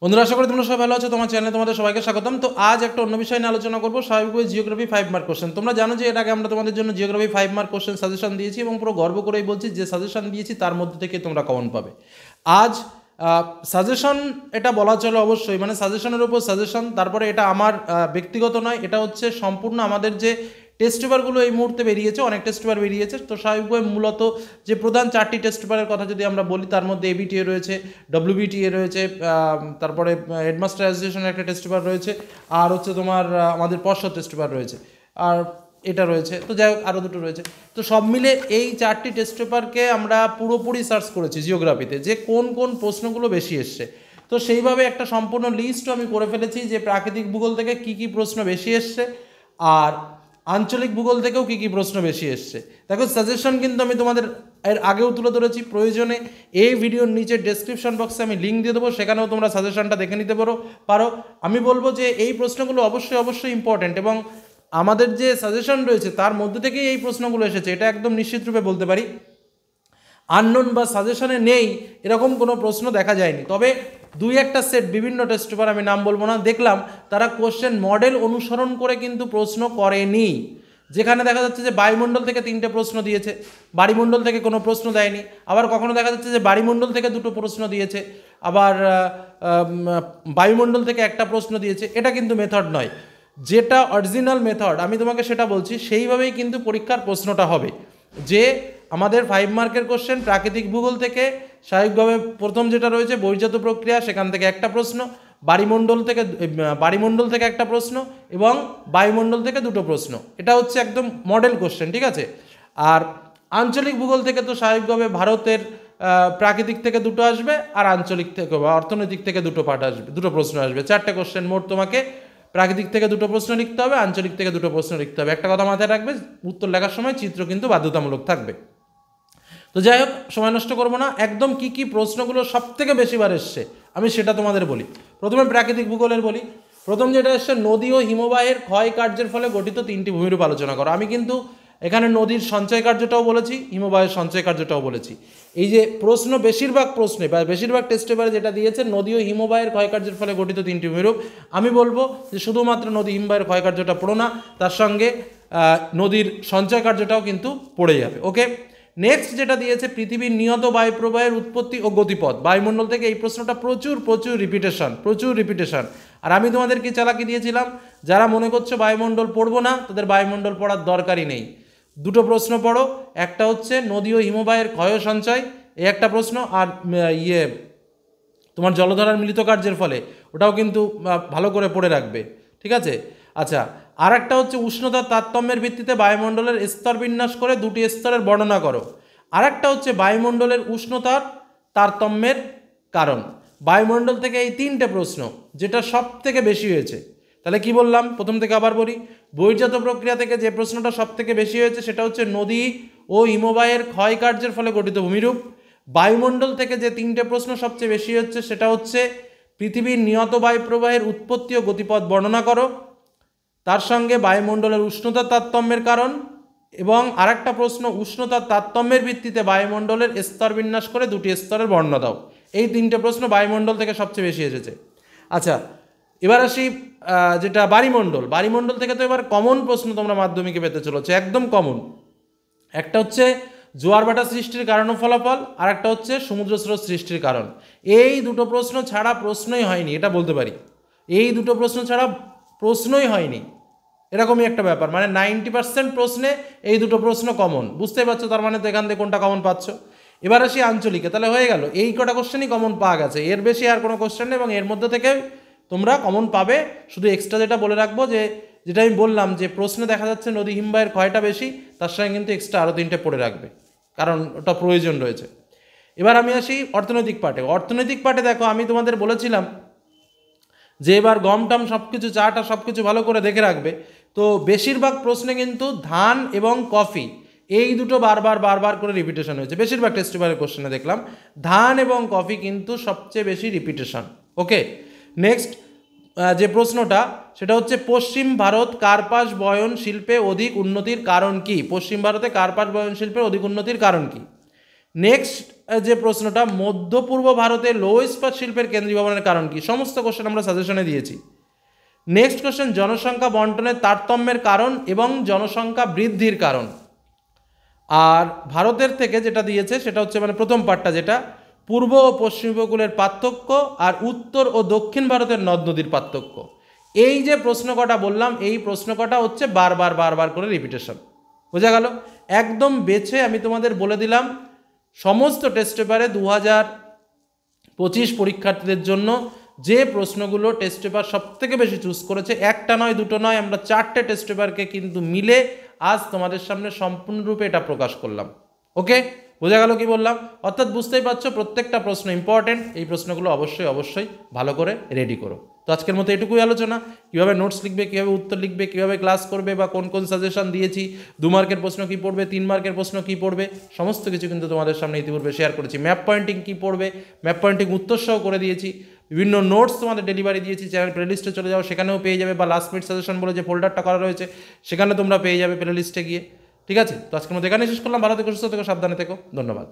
বন্ধুরা, আশা করি তোমরা সবাই ভালো আছো। তোমার চ্যানেলে তোমাদের সবাইকে স্বাগতম। তো আজ একটা অন্য বিষয় নিয়ে আলোচনা করবো, স্বাভাবিকভাবে জিওগ্রাফি 5 মার্ক কোশ্চেন। তোমরা জানো যে এর আগে আমরা তোমাদের জন্য জিওগ্রাফি 5 মার্ক কোশ্চেন সাজেশন দিয়েছি এবং পুরো গর্ব করেই বলছি যে সাজেশন দিয়েছি তার মধ্যে থেকে তোমরা কমন পাবে। আজ সাজেশন এটা বলা চলে অবশ্যই, মানে সাজেশনের উপর সাজেশন। তারপরে এটা আমার ব্যক্তিগত নয়, এটা হচ্ছে সম্পূর্ণ আমাদের যে টেস্ট পেপারগুলো এই মুহূর্তে বেরিয়েছে, অনেক টেস্ট পেপার বেরিয়েছে। তো স্বাভাবিকভাবে মূলত যে প্রধান 4টি টেস্ট পেপারের কথা যদি আমরা বলি, তার মধ্যে এবিটিএ রয়েছে, ডব্লিউবিটিএ রয়েছে, তারপরে হেডমাস্টার অ্যাসোসিয়েশনের একটা টেস্ট পেপার রয়েছে, আর হচ্ছে তোমার আমাদের পর্ষদ টেস্ট পেপার রয়েছে, আর এটা রয়েছে। তো যাই হোক, আরও দুটো রয়েছে। তো সব মিলে এই 4টি টেস্ট পেপারকে আমরা পুরোপুরি সার্চ করেছি জিওগ্রাফিতে, যে কোন কোন প্রশ্নগুলো বেশি এসছে। তো সেইভাবে একটা সম্পূর্ণ লিস্টও আমি করে ফেলেছি যে প্রাকৃতিক ভূগোল থেকে কী কী প্রশ্ন বেশি এসছে, আর আঞ্চলিক ভূগোল থেকেও কী কী প্রশ্ন বেশি এসছে। দেখো, সাজেশন কিন্তু আমি তোমাদের এর আগেও তুলে ধরেছি। প্রয়োজনে এই ভিডিওর নিচে ডেসক্রিপশন বক্সে আমি লিঙ্ক দিয়ে দেবো, সেখানেও তোমরা সাজেশনটা দেখে নিতে পারো। আমি বলবো যে এই প্রশ্নগুলো অবশ্যই ইম্পর্ট্যান্ট, এবং আমাদের যে সাজেশন রয়েছে তার মধ্যে থেকেই এই প্রশ্নগুলো এসেছে, এটা একদম নিশ্চিত রূপে বলতে পারি। আননোন বা সাজেশনে নেই এরকম কোনো প্রশ্ন দেখা যায়নি। তবে দুই একটা সেট বিভিন্ন টেস্ট পেপার, আমি নাম বলবো না, দেখলাম তারা কোশ্চেন মডেল অনুসরণ করে কিন্তু প্রশ্ন করেনি। যেখানে দেখা যাচ্ছে যে বায়ুমণ্ডল থেকে 3টে প্রশ্ন দিয়েছে, বাড়িমণ্ডল থেকে কোনো প্রশ্ন দেয়নি। আবার কখনো দেখা যাচ্ছে যে বাড়িমণ্ডল থেকে 2টো প্রশ্ন দিয়েছে, আবার বায়ুমণ্ডল থেকে একটা প্রশ্ন দিয়েছে। এটা কিন্তু মেথড নয়, যেটা অরিজিনাল মেথড আমি তোমাকে সেটা বলছি, সেইভাবেই কিন্তু পরীক্ষার প্রশ্নটা হবে। যে আমাদের 5 মার্কের কোশ্চেন প্রাকৃতিক ভূগোল থেকে স্বাভাবিকভাবে প্রথম যেটা রয়েছে বহির্জাত প্রক্রিয়া, সেখান থেকে একটা প্রশ্ন, বাড়িমণ্ডল থেকে একটা প্রশ্ন, এবং বায়ুমণ্ডল থেকে 2টো প্রশ্ন। এটা হচ্ছে একদম মডেল কোশ্চেন, ঠিক আছে। আর আঞ্চলিক ভূগোল থেকে তো স্বাভাবিকভাবে ভারতের প্রাকৃতিক থেকে 2টো আসবে, আর আঞ্চলিক থেকে বা অর্থনৈতিক থেকে 2টো পার্ট আসবে, 2টো প্রশ্ন আসবে। 4টে কোশ্চেন মোট তোমাকে প্রাকৃতিক থেকে 2টো প্রশ্ন লিখতে হবে, আঞ্চলিক থেকে 2টো প্রশ্ন লিখতে হবে। একটা কথা মাথায় রাখবে, উত্তর লেখার সময় চিত্র কিন্তু বাধ্যতামূলক থাকবে। তো যাই হোক, সময় নষ্ট করবো না, একদম কি কি প্রশ্নগুলো সব থেকে বেশিবার এসছে আমি সেটা তোমাদের বলি। প্রথমে প্রাকৃতিক ভূগোলের বলি। প্রথম যেটা এসছে, নদী ও হিমবাহের ক্ষয় কার্যের ফলে গঠিত 3টি ভূমিরূপ আলোচনা করো। আমি কিন্তু এখানে নদীর সঞ্চয় কার্যটাও বলেছি, হিমবাহের সঞ্চয় কার্যটাও বলেছি। এই যে প্রশ্ন, বেশিরভাগ প্রশ্নে বা বেশিরভাগ টেস্ট পেপারে যেটা দিয়েছে নদী ও হিমবাহের ক্ষয়কার্যের ফলে গঠিত 3টি ভূমিরূপ, আমি বলবো যে শুধুমাত্র নদী হিমবাহের ক্ষয়কার্যটা পড়ো না, তার সঙ্গে নদীর সঞ্চয় কার্যটাও কিন্তু পড়ে যাবে। ওকে, নেক্সট যেটা দিয়েছে, পৃথিবীর নিয়ত বায়ুপ্রবাহের উৎপত্তি ও গতিপথ। বায়ুমণ্ডল থেকে এই প্রশ্নটা প্রচুর রিপিটেশন। আর আমি তোমাদের কি চালাকি দিয়েছিলাম, যারা মনে করছো বায়ুমণ্ডল পড়বো না, তাদের বায়ুমণ্ডল পড়ার দরকারই নেই। 2টো প্রশ্ন পড়ো, একটা হচ্ছে নদী ও হিমবাহের ক্ষয় সঞ্চয়, এই একটা প্রশ্ন, আর তোমার জলধারার মিলিত কার্যের ফলে, ওটাও কিন্তু ভালো করে পড়ে রাখবে, ঠিক আছে। আচ্ছা, আর একটা হচ্ছে উষ্ণতার তারতম্যের ভিত্তিতে বায়ুমণ্ডলের স্তর বিন্যাস করে 2টি স্তরের বর্ণনা করো। আর একটা হচ্ছে বায়ুমণ্ডলের উষ্ণতার তারতম্যের কারণ। বায়ুমণ্ডল থেকে এই 3টে প্রশ্ন, যেটা সব থেকে বেশি হয়েছে। তাহলে কি বললাম, প্রথম থেকে আবার বলি। বহির্জাত প্রক্রিয়া থেকে যে প্রশ্নটা সব থেকে বেশি হয়েছে সেটা হচ্ছে নদী ও হিমবাহের ক্ষয় কার্যের ফলে গঠিত ভূমিরূপ। বায়ুমণ্ডল থেকে যে 3টে প্রশ্ন সবচেয়ে বেশি হচ্ছে সেটা হচ্ছে পৃথিবীর নিয়ত বায়ুপ্রবাহের উৎপত্তি ও গতিপথ বর্ণনা করো, তার সঙ্গে বায়ুমণ্ডলের উষ্ণতার তারতম্যের কারণ, এবং আরেকটা প্রশ্ন, উষ্ণতার তারতম্যের ভিত্তিতে বায়ুমণ্ডলের স্তর বিন্যাস করে 2টি স্তরের বর্ণনা দাও। এই 3টে প্রশ্ন বায়ুমণ্ডল থেকে সবচেয়ে বেশি এসেছে। আচ্ছা, এবার আসি যেটা বাড়িমণ্ডল থেকে তো এবার কমন প্রশ্ন তোমরা মাধ্যমিকে পেতে চলেছে, একদম কমন। একটা হচ্ছে জোয়ার ভাটা সৃষ্টির কারণ ও ফলাফল, আর একটা হচ্ছে সমুদ্র স্রোত সৃষ্টির কারণ। এই 2টো প্রশ্ন ছাড়া প্রশ্নই হয়নি, এটা বলতে পারি। এই 2টো প্রশ্ন ছাড়া প্রশ্নই হয়নি, এরকমই একটা ব্যাপার। মানে 90% প্রশ্নে এই 2টো প্রশ্ন কমন, বুঝতেই পারছো। তার মানে তো এখান থেকে কোনটা কমন পাচ্ছ। এবার আসি আঞ্চলিকে, তাহলে হয়ে গেল, এই কটা কোশ্চেনই কমন পাওয়া গেছে, এর বেশি আর কোনো কোশ্চেন নেই, এবং এর মধ্যে থেকে তোমরা কমন পাবে। শুধু এক্সট্রা যেটা বলে রাখবো, যে যেটা আমি বললাম যে প্রশ্নে দেখা যাচ্ছে নদী হিমবাহের ক্ষয়টা বেশি, তার সঙ্গে কিন্তু এক্সট্রা আরও 3টে পড়ে রাখবে, কারণ ওটা প্রয়োজন রয়েছে। এবার আমি আসি অর্থনৈতিক পার্টে। দেখো, আমি তোমাদের বলেছিলাম যে এবার গম সব কিছু, চাটা সব কিছু ভালো করে দেখে রাখবে। তো বেশিরভাগ প্রশ্নে কিন্তু ধান এবং কফি, এই দুটো বারবার করে রিপিটেশন হয়েছে। বেশিরভাগ টেস্ট পেপারের কোশ্চেনে দেখলাম ধান এবং কফি কিন্তু সবচেয়ে বেশি রিপিটেশন। ওকে, নেক্সট যে প্রশ্নটা, সেটা হচ্ছে পশ্চিম ভারত কার্পাস বয়ন শিল্পে অধিক উন্নতির কারণ কি? পশ্চিম ভারতে কার্পাস বয়ন শিল্পের অধিক উন্নতির কারণ কি? নেক্সট যে প্রশ্নটা, মধ্য পূর্ব ভারতে লৌহ ইস্পাত শিল্পের কেন্দ্রীভবনের কারণ কি? সমস্ত কোশ্চেন আমরা সাজেশনে দিয়েছি। নেক্সট কোশ্চেন, জনসংখ্যা বন্টনের তারতম্যের কারণ এবং জনসংখ্যা বৃদ্ধির কারণ। আর ভারতের থেকে যেটা দিয়েছে সেটা হচ্ছে মানে প্রথম পার্টটা, যেটা পূর্ব ও পশ্চিম উপকূলের পার্থক্য আর উত্তর ও দক্ষিণ ভারতের নদ নদীর পার্থক্য। এই যে প্রশ্ন কটা বললাম, এই প্রশ্ন কটা হচ্ছে বারবার করে রিপিটেশন। বোঝা গেল? একদম বেছে আমি তোমাদের বলে দিলাম, সমস্ত টেস্ট পেপারে 2025 পরীক্ষার্থীদের জন্য যে প্রশ্নগুলো টেস্ট পেপার সব থেকে বেশি চুজ করেছে, একটা নয় দুটো নয়, আমরা 4টে টেস্ট পেপারকে কিন্তু মিলে আজ তোমাদের সামনে সম্পূর্ণরূপে এটা প্রকাশ করলাম। ওকে, বোঝা গেল কি বললাম? অর্থাৎ বুঝতেই পারছো প্রত্যেকটা প্রশ্ন ইম্পর্টেন্ট, এই প্রশ্নগুলো অবশ্যই ভালো করে রেডি করো। তো আজকের মতো এটুকুই আলোচনা, কীভাবে নোটস লিখবে, কীভাবে উত্তর লিখবে, কীভাবে ক্লাস করবে, বা কোন কোন সাজেশন দিয়েছি, 2 মার্কের প্রশ্ন কী পড়বে, 3 মার্কের প্রশ্ন কী পড়বে, সমস্ত কিছু কিন্তু তোমাদের সামনে ইতিপূর্বে শেয়ার করেছি। ম্যাপ পয়েন্টিং কী পড়বে, ম্যাপ পয়েন্টিং উত্তর সহ করে দিয়েছি, বিভিন্ন নোটস তোমাদের ডেলিভারি দিয়েছি। চ্যানেল প্লেলিস্টে চলে যাও, সেখানেও পেয়ে যাবে, বা লাস্ট মিনিট সাজেশন বলে যে ফোল্ডারটা করা রয়েছে সেখানে তোমরা পেয়ে যাবে প্লেলিস্টে গিয়ে। ঠিক আছে, তো আজকের মধ্যে এখানে শেষ করলাম। ভালো থেকো, সুস্থ থেকো, সাবধানে থেকো, ধন্যবাদ।